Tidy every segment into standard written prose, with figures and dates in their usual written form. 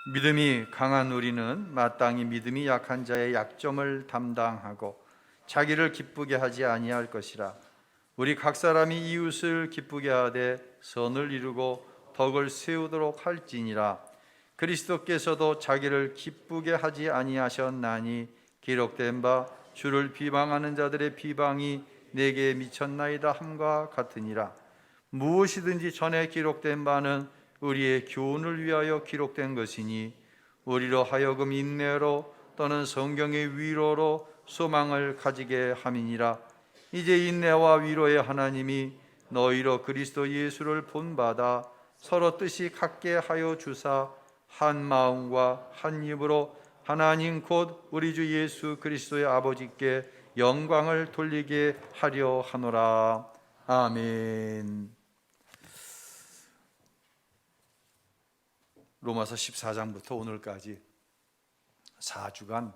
믿음이 강한 우리는 마땅히 믿음이 약한 자의 약점을 담당하고 자기를 기쁘게 하지 아니할 것이라. 우리 각 사람이 이웃을 기쁘게 하되 선을 이루고 덕을 세우도록 할지니라. 그리스도께서도 자기를 기쁘게 하지 아니하셨나니 기록된 바 주를 비방하는 자들의 비방이 내게 미쳤나이다 함과 같으니라. 무엇이든지 전에 기록된 바는 우리의 교훈을 위하여 기록된 것이니 우리로 하여금 인내로 또는 성경의 위로로 소망을 가지게 함이니라. 이제 인내와 위로의 하나님이 너희로 그리스도 예수를 본받아 서로 뜻이 같게 하여 주사 한 마음과 한 입으로 하나님 곧 우리 주 예수 그리스도의 아버지께 영광을 돌리게 하려 하노라. 아멘. 로마서 14장부터 오늘까지 4주간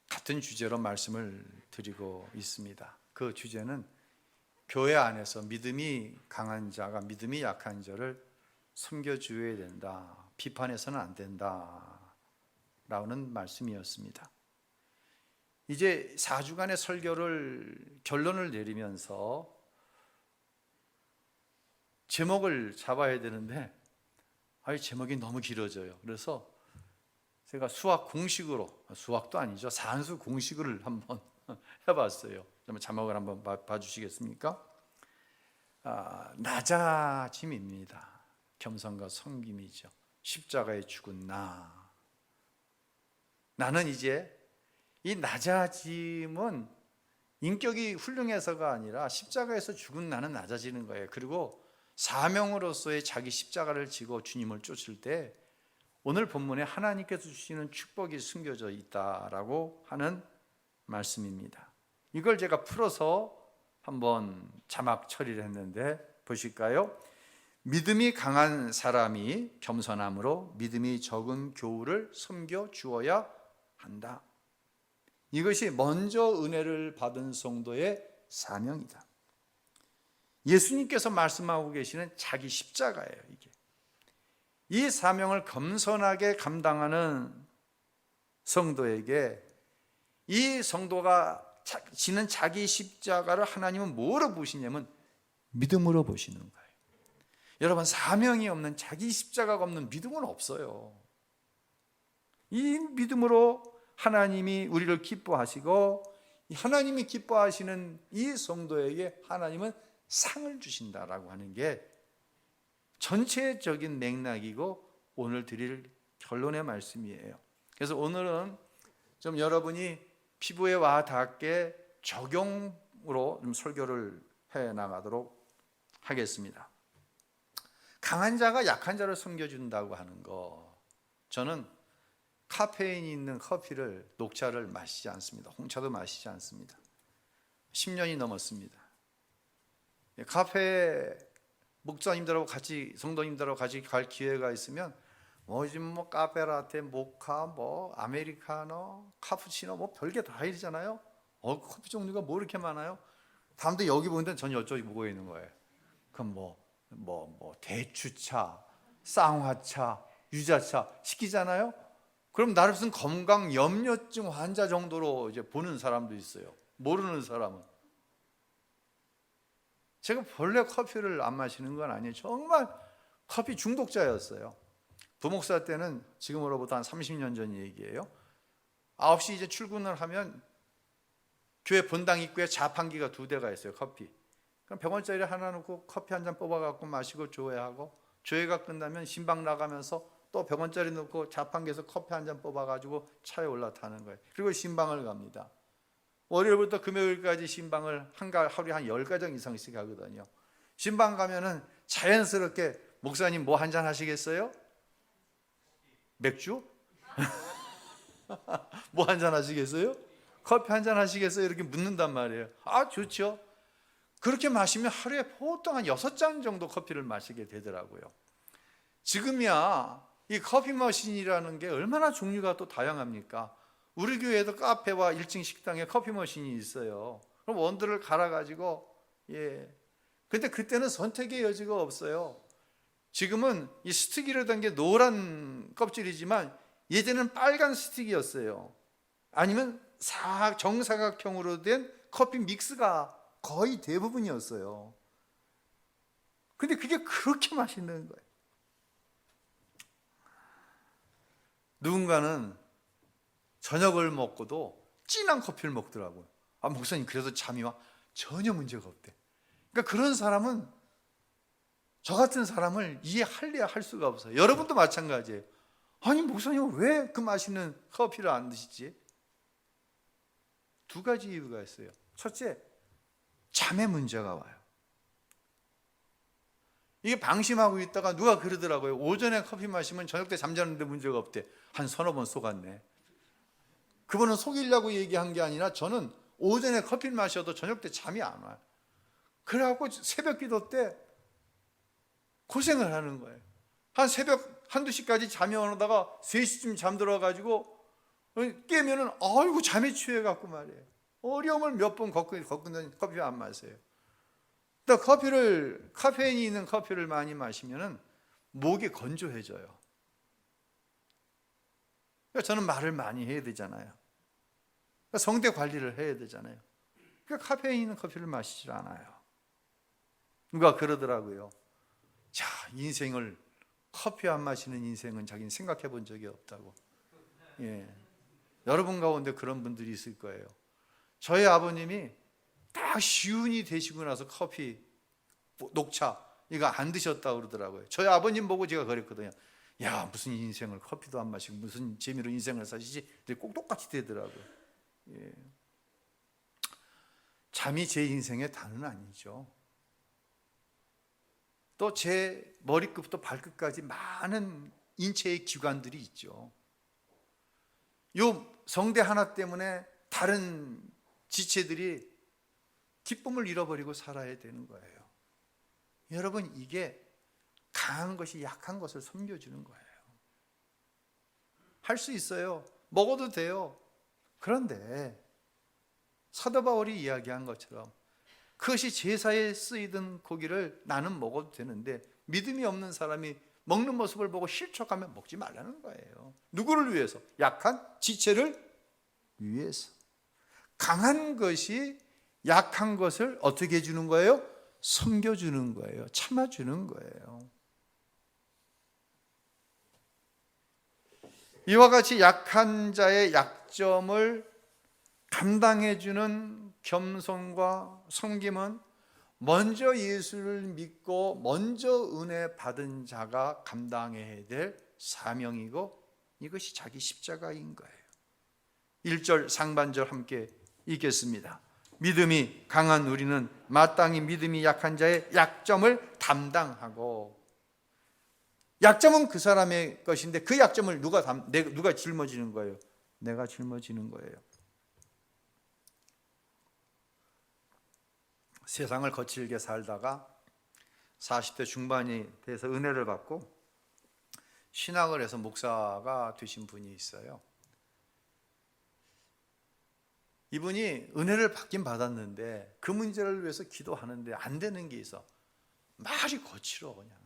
같은 주제로 말씀을 드리고 있습니다. 그 주제는 교회 안에서 믿음이 강한 자가 믿음이 약한 자를 섬겨주어야 된다, 비판해서는 안 된다 라는 말씀이었습니다. 이제 4주간의 설교를 결론을 내리면서 제목을 잡아야 되는데 제목이 너무 길어져요. 그래서 제가 수학 공식으로, 수학도 아니죠, 산수 공식을 한번 해봤어요. 제목을 한번 봐주시겠습니까? 낮아짐입니다. 겸손과 섬김이죠. 십자가에 죽은 나는 이제 이 낮아짐은 인격이 훌륭해서가 아니라 십자가에서 죽은 나는 낮아지는 거예요. 그리고 사명으로서의 자기 십자가를 지고 주님을 쫓을 때 오늘 본문에 하나님께서 주시는 축복이 숨겨져 있다라고 하는 말씀입니다. 이걸 제가 풀어서 한번 자막 처리를 했는데 보실까요? 믿음이 강한 사람이 겸손함으로 믿음이 적은 교우를 섬겨 주어야 한다. 이것이 먼저 은혜를 받은 성도의 사명이다. 예수님께서 말씀하고 계시는 자기 십자가예요. 이 사명을 겸손하게 감당하는 성도에게 이 성도가 지는 자기 십자가를 하나님은 뭐로 보시냐면 믿음으로 보시는 거예요. 여러분, 사명이 없는, 자기 십자가가 없는 믿음은 없어요. 이 믿음으로 하나님이 우리를 기뻐하시고 하나님이 기뻐하시는 이 성도에게 하나님은 상을 주신다라고 하는 게 전체적인 맥락이고 오늘 드릴 결론의 말씀이에요. 그래서 오늘은 좀 여러분이 피부에 와 닿게 적용으로 좀 설교를 해 나가도록 하겠습니다. 강한 자가 약한 자를 섬겨준다고 하는 거, 저는 카페인이 있는 커피를, 녹차를 마시지 않습니다. 홍차도 마시지 않습니다. 10년이 넘었습니다. 카페 목사님들하고 같이, 성도님들하고 같이 갈 기회가 있으면 요즘 카페라테, 모카, 아메리카노, 카푸치노 별게 다 있잖아요. 커피 종류가 이렇게 많아요? 다음도 여기 보는데 전 이쪽이 보고 있는 거예요. 그럼 대추차, 쌍화차, 유자차 시키잖아요. 그럼 나를 무슨 건강 염려증 환자 정도로 이제 보는 사람도 있어요. 모르는 사람은. 제가 본래 커피를 안 마시는 건 아니에요. 정말 커피 중독자였어요. 부목사 때는 지금으로부터 한 30년 전 얘기예요. 9시 이제 출근을 하면 교회 본당 입구에 자판기가 2대가 있어요. 커피. 그럼 100원짜리 하나 놓고 커피 한 잔 뽑아갖고 마시고 조회하고, 조회가 끝나면 신방 나가면서 또 100원짜리 놓고 자판기에서 커피 한 잔 뽑아가지고 차에 올라타는 거예요. 그리고 신방을 갑니다. 월요일부터 금요일까지 신방을 하루에 한 10가정 이상씩 하거든요. 신방 가면은 자연스럽게 목사님 뭐 한 잔 하시겠어요? 맥주? 뭐 한 잔 하시겠어요? 커피 한 잔 하시겠어요? 이렇게 묻는단 말이에요. 좋죠. 그렇게 마시면 하루에 보통 한 6잔 정도 커피를 마시게 되더라고요. 지금이야 이 커피 머신이라는 게 얼마나 종류가 또 다양합니까? 우리 교회에도 카페와 1층 식당에 커피 머신이 있어요. 그럼 원두를 갈아가지고, 근데 그때는 선택의 여지가 없어요. 지금은 이 스틱이로 된 게 노란 껍질이지만 예전에는 빨간 스틱이었어요. 아니면 정사각형으로 된 커피 믹스가 거의 대부분이었어요. 근데 그게 그렇게 맛있는 거예요. 누군가는 저녁을 먹고도 진한 커피를 먹더라고요. 목사님 그래도 잠이 와? 전혀 문제가 없대. 그러니까 그런 사람은, 저 같은 사람을 이해할래야 할 수가 없어요. 여러분도 마찬가지예요. 아니 목사님 왜 그 맛있는 커피를 안 드시지? 두 가지 이유가 있어요. 첫째, 잠에 문제가 와요. 이게 방심하고 있다가 누가 그러더라고요. 오전에 커피 마시면 저녁 때 잠자는데 문제가 없대. 한 서너 번 속았네. 그분은 속이려고 얘기한 게 아니라 저는 오전에 커피를 마셔도 저녁 때 잠이 안 와요. 그래갖고 새벽 기도 때 고생을 하는 거예요. 한 새벽 1-2시까지 잠이 안 오다가 3시쯤 잠들어가지고 깨면은 아이고 잠에 취해갖고 말이에요. 어려움을 몇 번 겪는 커피 안 마세요. 또 카페인이 있는 커피를 많이 마시면은 목이 건조해져요. 그러니까 저는 말을 많이 해야 되잖아요. 그러니까 성대 관리를 해야 되잖아요. 그러니까 카페인 있는 커피를 마시질 않아요. 누가 그러더라고요. 자, 인생을 커피 안 마시는 인생은 자기는 생각해 본 적이 없다고. 예. 여러분 가운데 그런 분들이 있을 거예요. 저희 아버님이 딱 시운이 되시고 나서 커피, 녹차 이거 안 드셨다고 그러더라고요. 저희 아버님 보고 제가 그랬거든요. 야, 무슨 인생을 커피도 안 마시고 무슨 재미로 인생을 사시지? 꼭 똑같이 되더라고요. 예. 잠이 제 인생의 다는 아니죠. 또 제 머리끝부터 발끝까지 많은 인체의 기관들이 있죠. 요 성대 하나 때문에 다른 지체들이 기쁨을 잃어버리고 살아야 되는 거예요. 여러분, 이게 강한 것이 약한 것을 섬겨주는 거예요. 할 수 있어요. 먹어도 돼요. 그런데 사도 바울이 이야기한 것처럼 그것이 제사에 쓰이던 고기를 나는 먹어도 되는데 믿음이 없는 사람이 먹는 모습을 보고 실족하면 먹지 말라는 거예요. 누구를 위해서? 약한 지체를 위해서. 강한 것이 약한 것을 어떻게 해주는 거예요? 섬겨주는 거예요. 참아주는 거예요. 이와 같이 약한 자의 약점을 감당해주는 겸손과 섬김은 먼저 예수를 믿고 먼저 은혜 받은 자가 감당해야 될 사명이고 이것이 자기 십자가인 거예요. 1절 상반절 함께 읽겠습니다. 믿음이 강한 우리는 마땅히 믿음이 약한 자의 약점을 담당하고, 약점은 그 사람의 것인데 그 약점을 누가 짊어지는 거예요? 내가 짊어지는 거예요. 세상을 거칠게 살다가 40대 중반이 돼서 은혜를 받고 신학을 해서 목사가 되신 분이 있어요. 이분이 은혜를 받긴 받았는데 그 문제를 위해서 기도하는데 안 되는 게 있어. 말이 거칠어 그냥.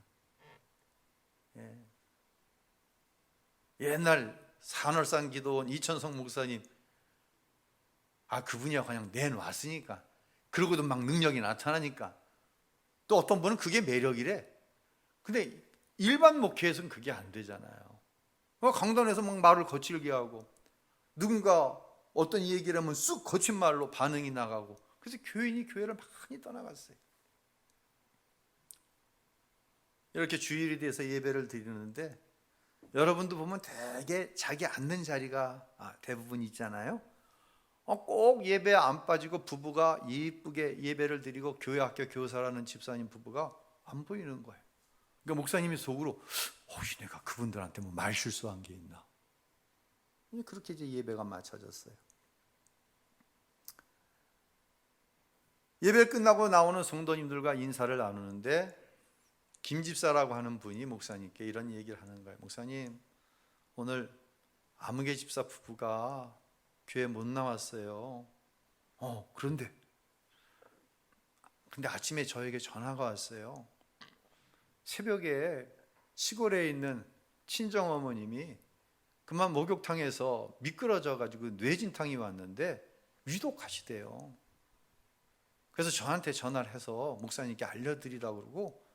예. 옛날 산월산 기도원 이천성 목사님, 그분이야 그냥 내놓았으니까, 그러고도 막 능력이 나타나니까. 또 어떤 분은 그게 매력이래. 근데 일반 목회에서는 그게 안 되잖아요. 강단에서 막 말을 거칠게 하고 누군가 어떤 얘기를 하면 쑥 거친 말로 반응이 나가고, 그래서 교인이 교회를 많이 떠나갔어요. 이렇게 주일이 돼서 예배를 드리는데 여러분도 보면 되게 자기 앉는 자리가 대부분 있잖아요. 꼭 예배 안 빠지고 부부가 이쁘게 예배를 드리고 교회 학교 교사라는 집사님 부부가 안 보이는 거예요. 그러니까 목사님이 속으로 혹시 내가 그분들한테 뭐 말 실수한 게 있나? 그렇게 이제 예배가 맞춰졌어요. 예배 끝나고 나오는 성도님들과 인사를 나누는데 김 집사라고 하는 분이 목사님께 이런 얘기를 하는 거예요. 목사님, 오늘 아무개 집사 부부가 교회 못 나왔어요. 근데 아침에 저에게 전화가 왔어요. 새벽에 시골에 있는 친정어머님이 그만 목욕탕에서 미끄러져 가지고 뇌진탕이 왔는데 위독하시대요. 그래서 저한테 전화를 해서 목사님께 알려드리라고 그러고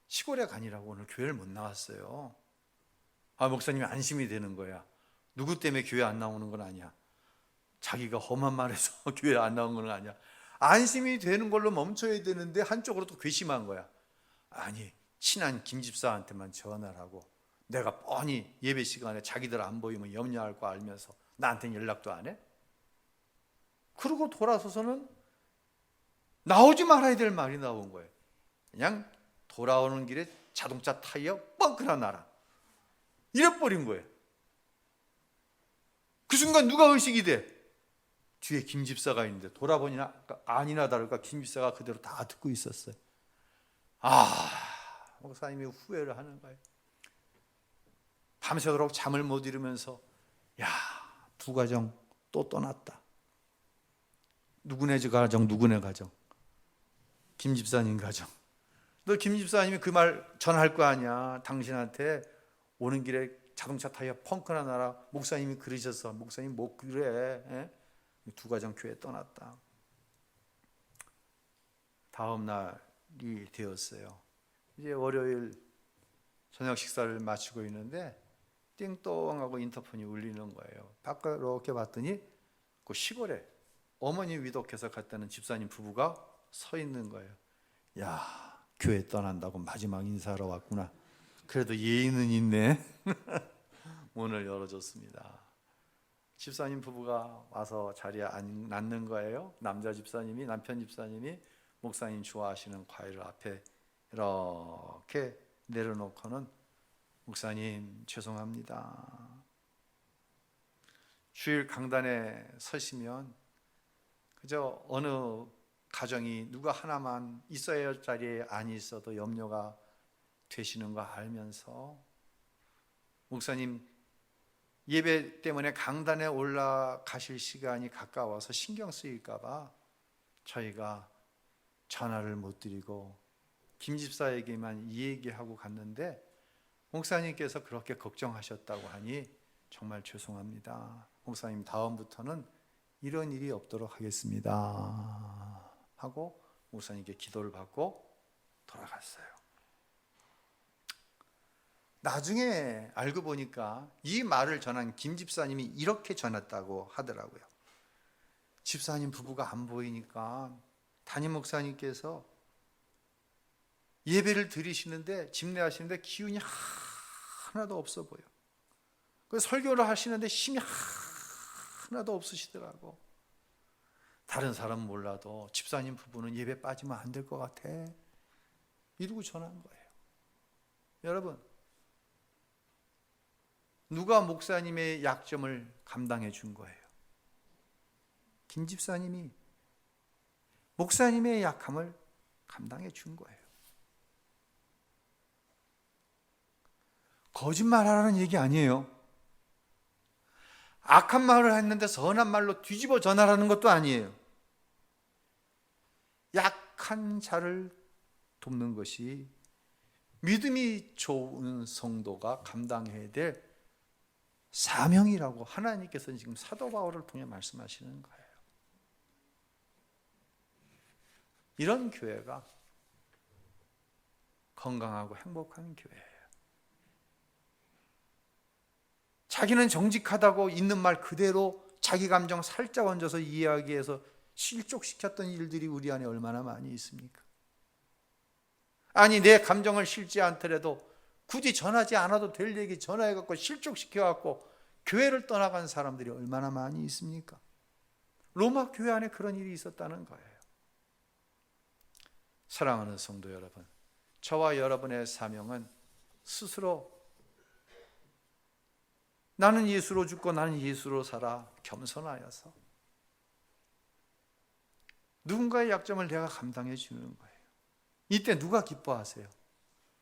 시골에 가니라고 오늘 교회를 못 나왔어요. 목사님이 안심이 되는 거야. 누구 때문에 교회 안 나오는 건 아니야. 자기가 험한 말해서 교회 안 나온 건 아니야. 안심이 되는 걸로 멈춰야 되는데 한쪽으로 또 괘씸한 거야. 아니, 친한 김 집사한테만 전화를 하고 내가 뻔히 예배 시간에 자기들 안 보이면 염려할 거 알면서 나한테는 연락도 안 해? 그러고 돌아서서는 나오지 말아야 될 말이 나온 거예요. 그냥 돌아오는 길에 자동차 타이어 뻥크나 나라. 이래버린 거예요. 그 순간 누가 의식이 돼? 뒤에 김 집사가 있는데 돌아보니 아니나 다를까 김 집사가 그대로 다 듣고 있었어요. 목사님이 후회를 하는 거예요. 밤새도록 잠을 못 이루면서 두 가정 또 떠났다. 누구네 가정, 누구네 가정. 김 집사님 가정. 너 김 집사님이 그 말 전할 거 아니야. 당신한테 오는 길에 자동차 타이어 펑크나 나라. 목사님이 그러셔서. 목사님 뭐 그래. 에? 두 가정 교회 떠났다. 다음 날이 되었어요. 이제 월요일 저녁 식사를 마치고 있는데 띵똥하고 인터폰이 울리는 거예요. 밖으로 이렇게 봤더니 그 시골에 어머니 위독해서 갔다는 집사님 부부가 서 있는 거예요. 교회 떠난다고 마지막 인사하러 왔구나. 그래도 예의는 있네. 문을 열어줬습니다. 집사님 부부가 와서 자리에 앉는 거예요. 남편 집사님이 목사님 좋아하시는 과일을 앞에 이렇게 내려놓고는 목사님 죄송합니다. 주일 강단에 서시면 그저 어느 가정이 누가 하나만 있어야 할 자리에 안 있어도 염려가 되시는 거 알면서 목사님 예배 때문에 강단에 올라가실 시간이 가까워서 신경 쓰일까 봐 저희가 전화를 못 드리고 김 집사에게만 이 얘기하고 갔는데 목사님께서 그렇게 걱정하셨다고 하니 정말 죄송합니다. 목사님 다음부터는 이런 일이 없도록 하겠습니다 하고 목사님께 기도를 받고 돌아갔어요. 나중에 알고 보니까 이 말을 전한 김 집사님이 이렇게 전했다고 하더라고요. 집사님 부부가 안 보이니까 담임 목사님께서 예배를 드리시는데 집례하시는데 기운이 하나도 없어 보여. 그 설교를 하시는데 힘이 하나도 없으시더라고. 다른 사람은 몰라도 집사님 부부는 예배 빠지면 안 될 것 같아. 이러고 전한 거예요. 여러분, 누가 목사님의 약점을 감당해 준 거예요? 김 집사님이 목사님의 약함을 감당해 준 거예요. 거짓말하라는 얘기 아니에요. 악한 말을 했는데 선한 말로 뒤집어 전하라는 것도 아니에요. 약한 자를 돕는 것이 믿음이 좋은 성도가 감당해야 될 사명이라고 하나님께서는 지금 사도 바울을 통해 말씀하시는 거예요. 이런 교회가 건강하고 행복한 교회예요. 자기는 정직하다고 있는 말 그대로 자기 감정 살짝 얹어서 이야기해서 실족시켰던 일들이 우리 안에 얼마나 많이 있습니까? 아니 내 감정을 실지 않더라도 굳이 전하지 않아도 될 얘기 전화해갖고 실족시켜갖고 교회를 떠나간 사람들이 얼마나 많이 있습니까? 로마 교회 안에 그런 일이 있었다는 거예요. 사랑하는 성도 여러분, 저와 여러분의 사명은 스스로 나는 예수로 죽고 나는 예수로 살아 겸손하여서 누군가의 약점을 내가 감당해 주는 거예요. 이때 누가 기뻐하세요?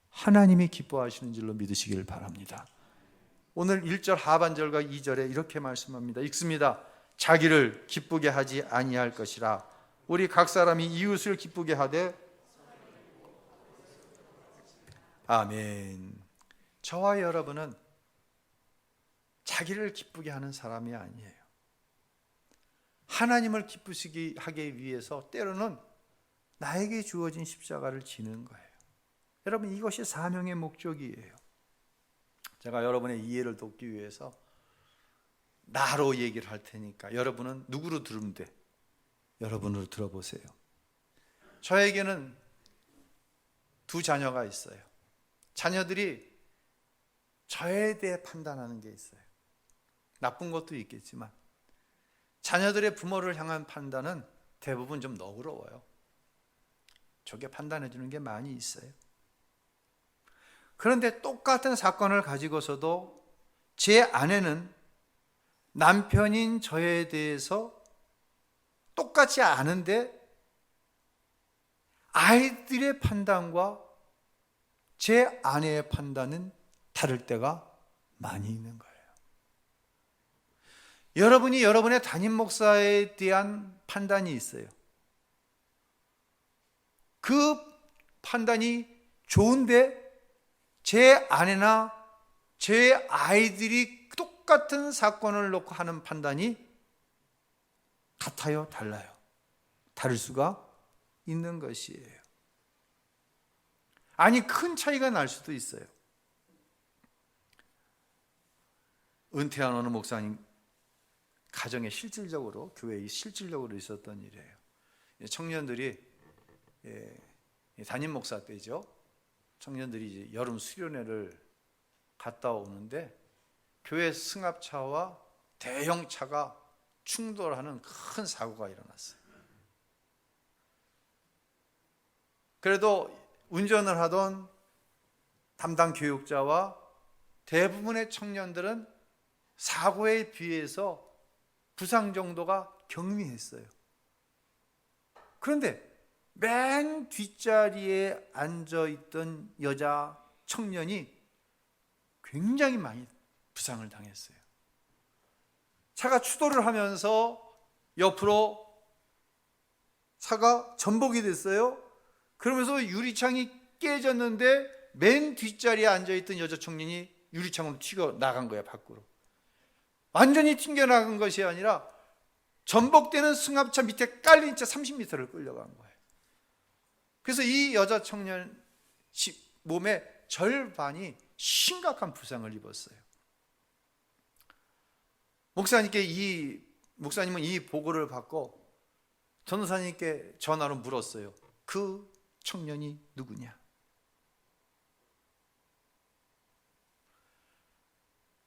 하나님이 기뻐하시는 줄로 믿으시길 바랍니다. 오늘 1절 하반절과 2절에 이렇게 말씀합니다. 읽습니다. 자기를 기쁘게 하지 아니할 것이라. 우리 각 사람이 이웃을 기쁘게 하되 아멘. 저와 여러분은 자기를 기쁘게 하는 사람이 아니에요. 하나님을 기쁘시게 하기 위해서 때로는 나에게 주어진 십자가를 지는 거예요. 여러분, 이것이 사명의 목적이에요. 제가 여러분의 이해를 돕기 위해서 나로 얘기를 할 테니까 여러분은 누구로 들으면 돼? 여러분으로 들어보세요. 저에게는 두 자녀가 있어요. 자녀들이 저에 대해 판단하는 게 있어요. 나쁜 것도 있겠지만 자녀들의 부모를 향한 판단은 대부분 좀 너그러워요. 저게 판단해 주는 게 많이 있어요. 그런데 똑같은 사건을 가지고서도 제 아내는 남편인 저에 대해서 똑같지 않은데 아이들의 판단과 제 아내의 판단은 다를 때가 많이 있는 거예요. 여러분이 여러분의 담임 목사에 대한 판단이 있어요. 그 판단이 좋은데 제 아내나 제 아이들이 똑같은 사건을 놓고 하는 판단이 같아요, 달라요? 다를 수가 있는 것이에요. 아니, 큰 차이가 날 수도 있어요. 은퇴한 어느 목사님 가정에 실질적으로, 교회에 실질적으로 있었던 일이에요. 청년들이 담임 목사 때죠. 청년들이 이제 여름 수련회를 갔다 오는데 교회 승합차와 대형차가 충돌하는 큰 사고가 일어났어요. 그래도 운전을 하던 담당 교육자와 대부분의 청년들은 사고에 비해서 부상 정도가 경미했어요. 그런데 맨 뒷자리에 앉아있던 여자 청년이 굉장히 많이 부상을 당했어요. 차가 추돌을 하면서 옆으로 차가 전복이 됐어요. 그러면서 유리창이 깨졌는데 맨 뒷자리에 앉아있던 여자 청년이 유리창으로 튀겨 나간 거야, 밖으로. 완전히 튕겨나간 것이 아니라 전복되는 승합차 밑에 깔린 채 30m를 끌려간 거예요. 그래서 이 여자 청년 몸의 절반이 심각한 부상을 입었어요. 목사님은 이 보고를 받고 전도사님께 전화로 물었어요. 그 청년이 누구냐?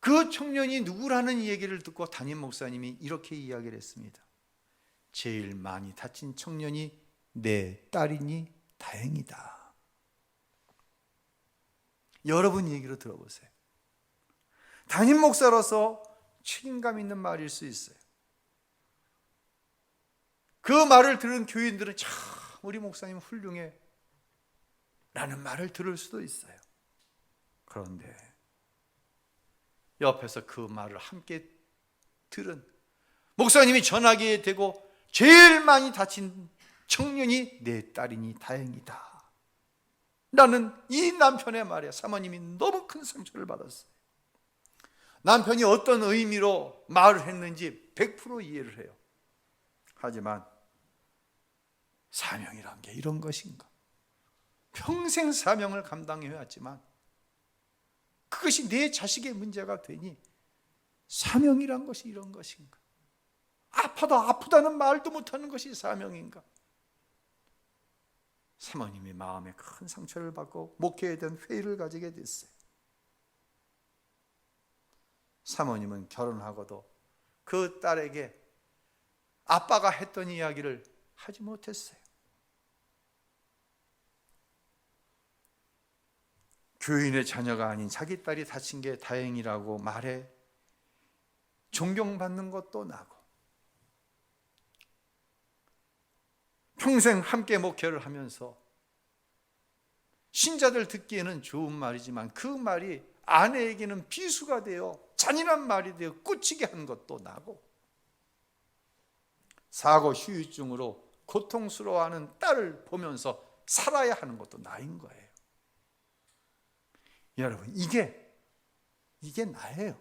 그 청년이 누구라는 얘기를 듣고 담임 목사님이 이렇게 이야기를 했습니다. 제일 많이 다친 청년이 내 딸이니 다행이다. 여러분 얘기로 들어보세요. 담임 목사로서 책임감 있는 말일 수 있어요. 그 말을 들은 교인들은 참 우리 목사님 훌륭해 라는 말을 들을 수도 있어요. 그런데 옆에서 그 말을 함께 들은 목사님이 전화기에 대고 제일 많이 다친 청년이 내 딸이니 다행이다 라는 이 남편의 말에 사모님이 너무 큰 상처를 받았어요. 남편이 어떤 의미로 말을 했는지 100% 이해를 해요. 하지만 사명이란 게 이런 것인가? 평생 사명을 감당해왔지만 그것이 내 자식의 문제가 되니 사명이란 것이 이런 것인가? 아파도 아프다는 말도 못하는 것이 사명인가? 사모님이 마음에 큰 상처를 받고 목회에 대한 회의를 가지게 됐어요. 사모님은 결혼하고도 그 딸에게 아빠가 했던 이야기를 하지 못했어요. 교인의 자녀가 아닌 자기 딸이 다친 게 다행이라고 말해 존경받는 것도 나고, 평생 함께 목회를 하면서 신자들 듣기에는 좋은 말이지만 그 말이 아내에게는 비수가 되어 잔인한 말이 되어 꽂히게 한 것도 나고, 사고 후유증으로 고통스러워하는 딸을 보면서 살아야 하는 것도 나인 거예요. 여러분, 이게 나예요.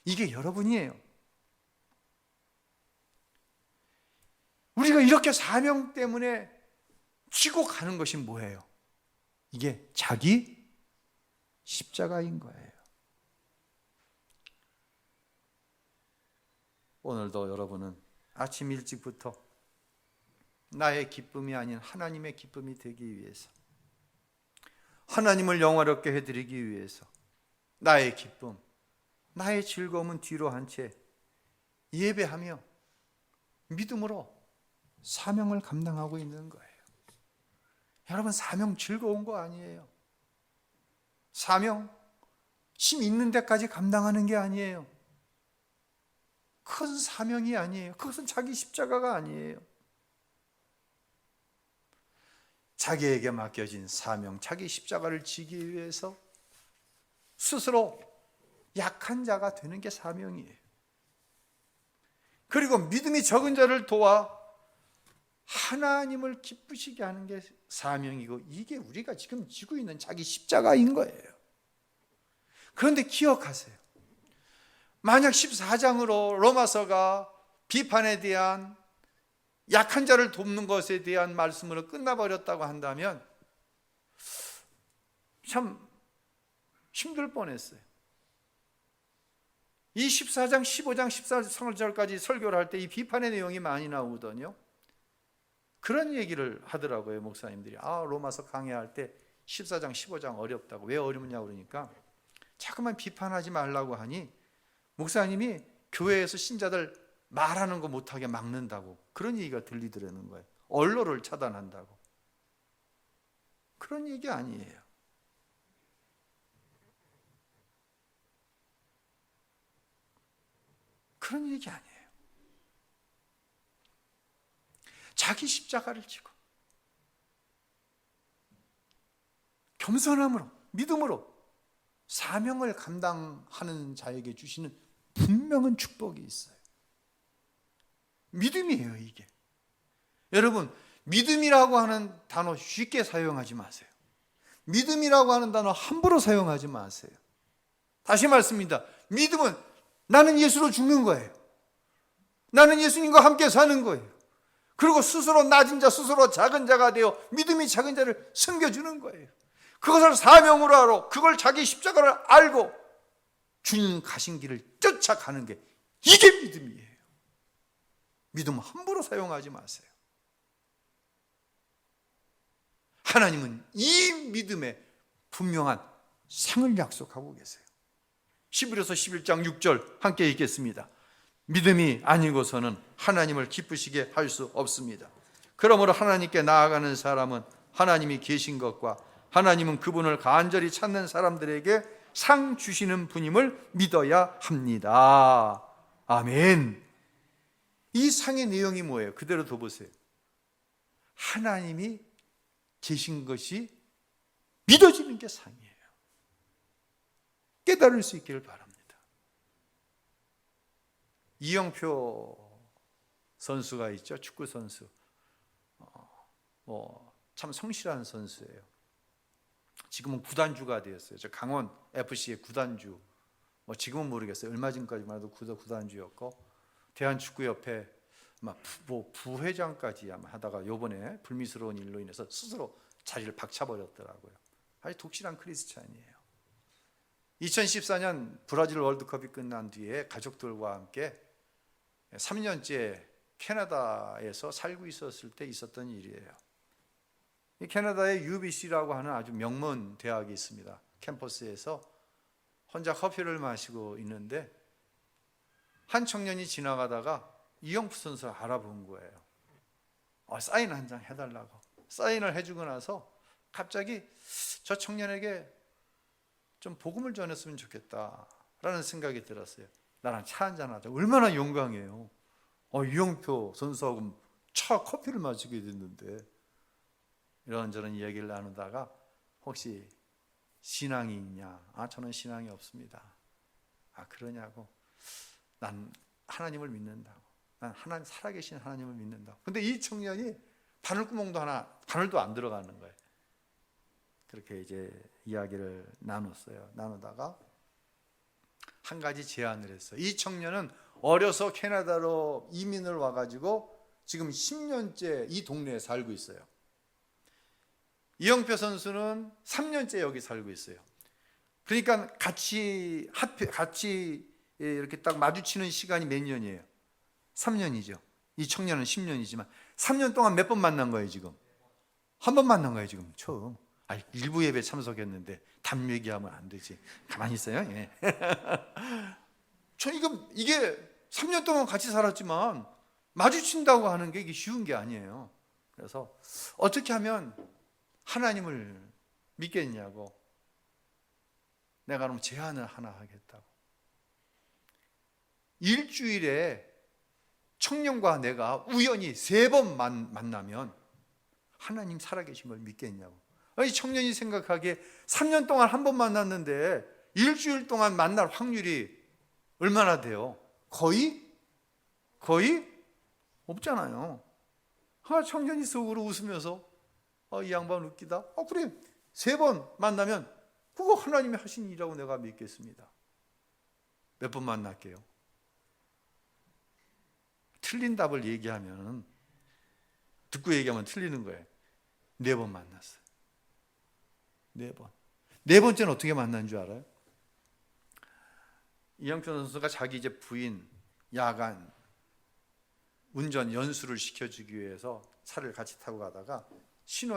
이게 여러분이에요. 우리가 이렇게 사명 때문에 쥐고 가는 것이 뭐예요? 이게 자기 십자가인 거예요. 오늘도 여러분은 아침 일찍부터 나의 기쁨이 아닌 하나님의 기쁨이 되기 위해서, 하나님을 영화롭게 해드리기 위해서 나의 기쁨, 나의 즐거움은 뒤로 한 채 예배하며 믿음으로 사명을 감당하고 있는 거예요. 여러분, 사명 즐거운 거 아니에요. 사명 힘 있는 데까지 감당하는 게 아니에요. 큰 사명이 아니에요. 그것은 자기 십자가가 아니에요. 자기에게 맡겨진 사명, 자기 십자가를 지기 위해서 스스로 약한 자가 되는 게 사명이에요. 그리고 믿음이 적은 자를 도와 하나님을 기쁘시게 하는 게 사명이고, 이게 우리가 지금 지고 있는 자기 십자가인 거예요. 그런데 기억하세요. 만약 14장으로 로마서가 비판에 대한, 약한 자를 돕는 것에 대한 말씀으로 끝나버렸다고 한다면 참 힘들 뻔했어요. 이 14장, 15장, 14절까지 설교를 할 때 이 비판의 내용이 많이 나오거든요. 그런 얘기를 하더라고요, 목사님들이. 로마서 강의할 때 14장, 15장 어렵다고. 왜 어렵냐고 그러니까 자꾸만 비판하지 말라고 하니 목사님이 교회에서 신자들 말하는 거 못하게 막는다고, 그런 얘기가 들리더라는 거예요. 언론을 차단한다고. 그런 얘기 아니에요. 그런 얘기 아니에요. 자기 십자가를 지고 겸손함으로, 믿음으로 사명을 감당하는 자에게 주시는 분명한 축복이 있어요. 믿음이에요, 이게. 여러분, 믿음이라고 하는 단어 쉽게 사용하지 마세요. 믿음이라고 하는 단어 함부로 사용하지 마세요. 다시 말씀입니다. 믿음은 나는 예수로 죽는 거예요. 나는 예수님과 함께 사는 거예요. 그리고 스스로 낮은 자, 스스로 작은 자가 되어 믿음이 작은 자를 섬겨주는 거예요. 그것을 사명으로 알고, 그걸 자기 십자가를 알고 주님 가신 길을 쫓아가는 게, 이게 믿음이에요. 믿음 함부로 사용하지 마세요. 하나님은 이 믿음에 분명한 상을 약속하고 계세요. 히브리서 11장 6절 함께 읽겠습니다. 믿음이 아니고서는 하나님을 기쁘시게 할 수 없습니다. 그러므로 하나님께 나아가는 사람은 하나님이 계신 것과 하나님은 그분을 간절히 찾는 사람들에게 상 주시는 분임을 믿어야 합니다. 아멘. 이 상의 내용이 뭐예요? 그대로 더 보세요. 하나님이 계신 것이 믿어지는 게 상이에요. 깨달을 수 있기를 바랍니다. 이영표 선수가 있죠. 축구 선수. 참 성실한 선수예요. 지금은 구단주가 되었어요. 저 강원 FC의 구단주. 지금은 모르겠어요. 얼마 전까지만 해도 구단주였고, 대한축구협회 부회장까지 아마 하다가 요번에 불미스러운 일로 인해서 스스로 자리를 박차버렸더라고요. 아주 독실한 크리스찬이에요. 2014년 브라질 월드컵이 끝난 뒤에 가족들과 함께 3년째 캐나다에서 살고 있었을 때 있었던 일이에요. 이 캐나다에 UBC라고 하는 아주 명문 대학이 있습니다. 캠퍼스에서 혼자 커피를 마시고 있는데 한 청년이 지나가다가 이영표 선수를 알아본 거예요. 사인 한 장 해달라고. 사인을 해주고 나서 갑자기 저 청년에게 좀 복음을 전했으면 좋겠다라는 생각이 들었어요. 나랑 차 한잔 하자. 얼마나 영광이에요. 이영표 선수하고 커피를 마시게 됐는데, 이런저런 이야기를 나누다가 혹시 신앙이 있냐? 저는 신앙이 없습니다. 그러냐고. 난 하나님을 믿는다고. 난 살아계신 하나님을 믿는다고. 근데 이 청년이 바늘구멍도 바늘도 안 들어가는 거예요. 그렇게 이제 이야기를 나눴어요. 나누다가 한 가지 제안을 했어요. 이 청년은 어려서 캐나다로 이민을 와가지고 지금 10년째 이 동네에 살고 있어요. 이영표 선수는 3년째 여기 살고 있어요. 그러니까 같이 이렇게 딱 마주치는 시간이 몇 년이에요? 3년이죠. 이 청년은 10년이지만 3년 동안 몇 번 만난 거예요 지금? 한 번 만난 거예요 지금 처음. 일부 예배 참석했는데 담 얘기하면 안 되지. 가만히 있어요. 예. 이게 3년 동안 같이 살았지만 마주친다고 하는 게 이게 쉬운 게 아니에요. 그래서 어떻게 하면 하나님을 믿겠냐고 내가 그럼 제안을 하나 하겠다고. 일주일에 청년과 내가 우연히 3번 만나면 하나님 살아계신 걸 믿겠냐고. 아니 청년이 생각하기에 3년 동안 한 번 만났는데 일주일 동안 만날 확률이 얼마나 돼요? 거의 없잖아요. 청년이 속으로 웃으면서 이 양반 웃기다. 그래 3번 만나면 그거 하나님이 하신 일이라고 내가 믿겠습니다. 몇 번 만날게요? 틀린 답을 얘기하면 듣고 얘기하면 틀리는 거예요. 4번 만났어요. 4번. 네 번째는 어떻게 만난 줄 알아요? 이영표 선수가 자기 이제 부인 야간 운전 연수를 시켜주기 위해서 차를 같이 타고 가다가 신호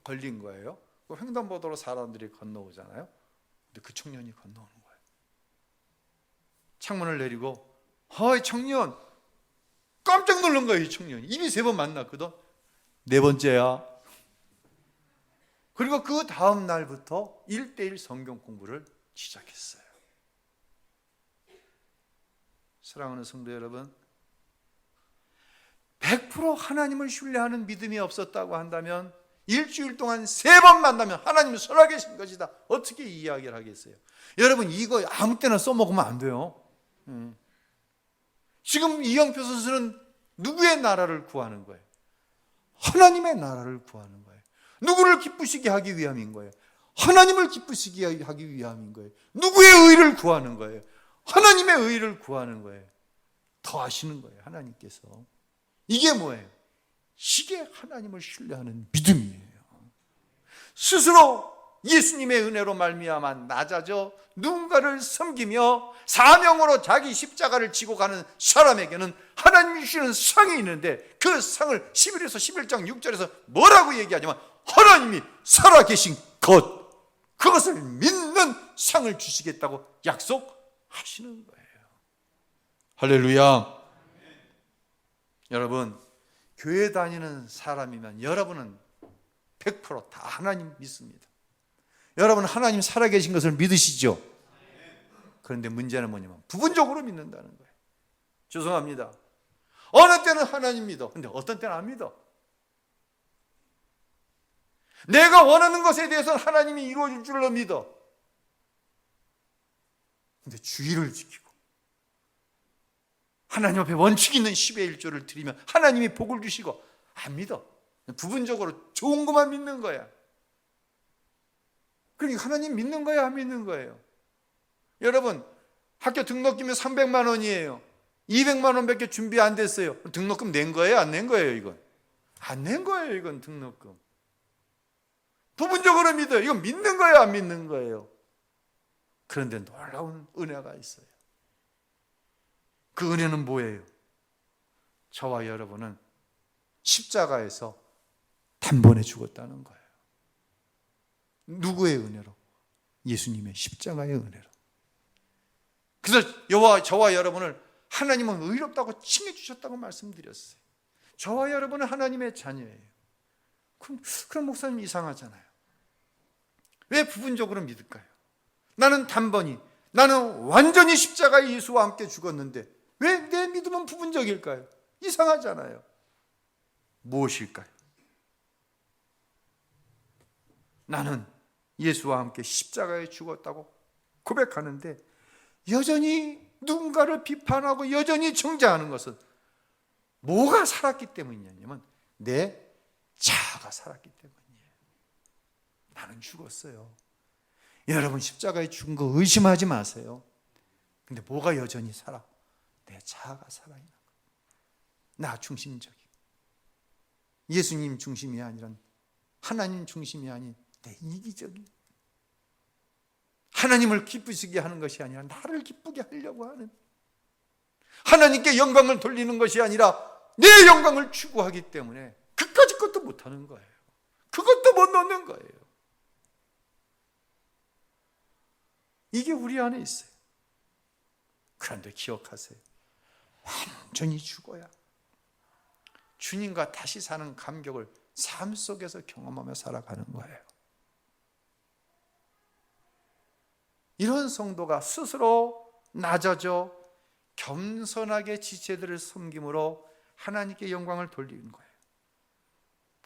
걸린 거예요. 횡단보도로 사람들이 건너오잖아요. 근데 그 청년이 건너오는 거예요. 창문을 내리고 청년 깜짝 놀란 거예요. 이 청년이 이미 3번 만났거든. 4번째야. 그리고 그 다음 날부터 1:1 성경 공부를 시작했어요. 사랑하는 성도 여러분, 100% 하나님을 신뢰하는 믿음이 없었다고 한다면 일주일 동안 3번 만나면 하나님은 살아계신 것이다. 어떻게 이야기를 하겠어요? 여러분 이거 아무 때나 써먹으면 안 돼요. 지금 이영표 선수는 누구의 나라를 구하는 거예요? 하나님의 나라를 구하는 거예요. 누구를 기쁘시게 하기 위함인 거예요? 하나님을 기쁘시게 하기 위함인 거예요. 누구의 의를 구하는 거예요? 하나님의 의를 구하는 거예요. 더 하시는 거예요. 하나님께서. 이게 뭐예요? 이게 하나님을 신뢰하는 믿음이에요. 스스로 예수님의 은혜로 말미암아 낮아져 누군가를 섬기며 사명으로 자기 십자가를 지고 가는 사람에게는 하나님이 주시는 상이 있는데 그 상을 11에서 11장 6절에서 뭐라고 얘기하냐면 하나님이 살아계신 것, 그것을 믿는 상을 주시겠다고 약속하시는 거예요. 할렐루야. 여러분 교회 다니는 사람이면 여러분은 100% 다 하나님 믿습니다. 여러분 하나님 살아계신 것을 믿으시죠? 그런데 문제는 뭐냐면 부분적으로 믿는다는 거예요. 죄송합니다. 어느 때는 하나님 믿어. 근데 어떤 때는 안 믿어. 내가 원하는 것에 대해서는 하나님이 이루어줄 줄로 믿어. 근데 주의를 지키고 하나님 앞에 원칙 있는 10의 1조를 드리면 하나님이 복을 주시고 안 믿어. 부분적으로 좋은 것만 믿는 거야. 그러니까 하나님 믿는 거야, 안 믿는 거예요? 여러분 학교 등록금이 300만 원이에요. 200만 원밖에 준비 안 됐어요. 등록금 낸 거예요, 안 낸 거예요? 이건 안 낸 거예요. 이건 등록금. 부분적으로 믿어요. 이건 믿는 거예요, 안 믿는 거예요? 그런데 놀라운 은혜가 있어요. 그 은혜는 뭐예요? 저와 여러분은 십자가에서 단번에 죽었다는 거예요. 누구의 은혜로? 예수님의 십자가의 은혜로. 그래서 저와 여러분을 하나님은 의롭다고 칭해 주셨다고 말씀드렸어요. 저와 여러분은 하나님의 자녀예요. 그럼 목사님 이상하잖아요. 왜 부분적으로 믿을까요? 나는 단번이, 나는 완전히 십자가의 예수와 함께 죽었는데 왜 내 믿음은 부분적일까요? 이상하잖아요. 무엇일까요? 나는 예수와 함께 십자가에 죽었다고 고백하는데 여전히 누군가를 비판하고 여전히 정죄하는 것은 뭐가 살았기 때문이냐면 내 자아가 살았기 때문이에요. 나는 죽었어요. 여러분 십자가에 죽은 거 의심하지 마세요. 근데 뭐가 여전히 살아? 내 자아가 살아있는 거예요. 나 중심적인, 예수님 중심이 아니라 하나님 중심이 아닌 내 이기적인, 하나님을 기쁘시게 하는 것이 아니라 나를 기쁘게 하려고 하는, 하나님께 영광을 돌리는 것이 아니라 내 영광을 추구하기 때문에 그까짓 것도 못하는 거예요. 그것도 못 넣는 거예요. 이게 우리 안에 있어요. 그런데 기억하세요. 완전히 죽어야 주님과 다시 사는 감격을 삶 속에서 경험하며 살아가는 거예요. 이런 성도가 스스로 낮아져 겸손하게 지체들을 섬김으로 하나님께 영광을 돌리는 거예요.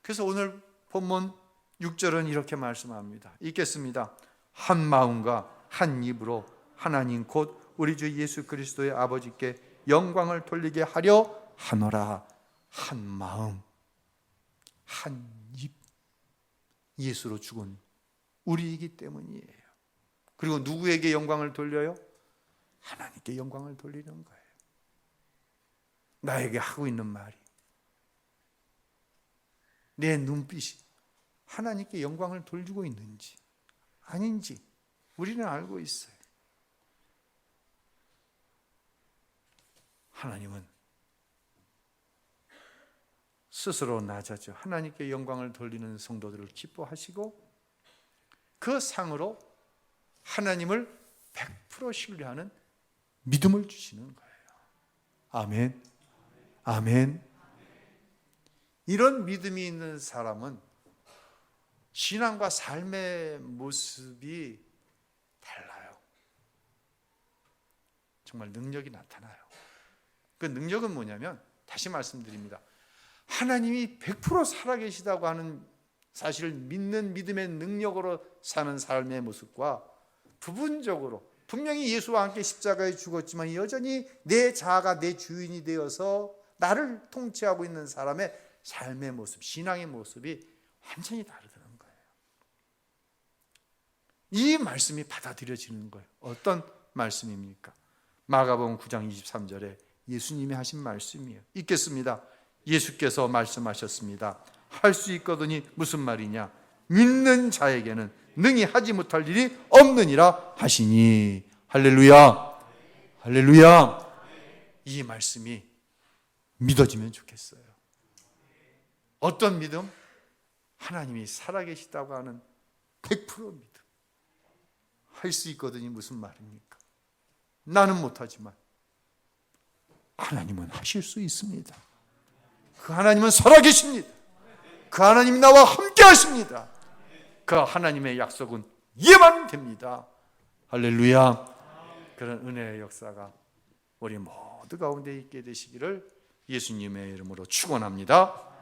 그래서 오늘 본문 6절은 이렇게 말씀합니다. 읽겠습니다. 한 마음과 한 입으로 하나님 곧 우리 주 예수 그리스도의 아버지께 영광을 돌리게 하려 하노라. 한 마음, 한 입, 예수로 죽은 우리이기 때문이에요. 그리고 누구에게 영광을 돌려요? 하나님께 영광을 돌리는 거예요. 나에게 하고 있는 말이, 내 눈빛이 하나님께 영광을 돌리고 있는지 아닌지 우리는 알고 있어요. 하나님은 스스로 낮아져 하나님께 영광을 돌리는 성도들을 기뻐하시고 그 상으로 하나님을 100% 신뢰하는 믿음을 주시는 거예요. 아멘. 아멘. 이런 믿음이 있는 사람은 신앙과 삶의 모습이 달라요. 정말 능력이 나타나요. 그 능력은 뭐냐면, 다시 말씀드립니다. 하나님이 100% 살아계시다고 하는 사실을 믿는 믿음의 능력으로 사는 삶의 모습과 부분적으로 분명히 예수와 함께 십자가에 죽었지만 여전히 내 자아가 내 주인이 되어서 나를 통치하고 있는 사람의 삶의 모습, 신앙의 모습이 완전히 다르다는 거예요. 이 말씀이 받아들여지는 거예요. 어떤 말씀입니까? 마가복음 9장 23절에 예수님이 하신 말씀이에요. 읽겠습니다. 예수께서 말씀하셨습니다. 할 수 있거든이 무슨 말이냐? 믿는 자에게는 능히 하지 못할 일이 없느니라 하시니. 할렐루야. 할렐루야. 이 말씀이 믿어지면 좋겠어요. 어떤 믿음? 하나님이 살아계시다고 하는 100% 믿음. 할 수 있거든이 무슨 말입니까? 나는 못하지만 하나님은 하실 수 있습니다. 그 하나님은 살아계십니다. 그 하나님이 나와 함께 하십니다. 그 하나님의 약속은 이해만 됩니다. 할렐루야. 그런 은혜의 역사가 우리 모두 가운데 있게 되시기를 예수님의 이름으로 축원합니다.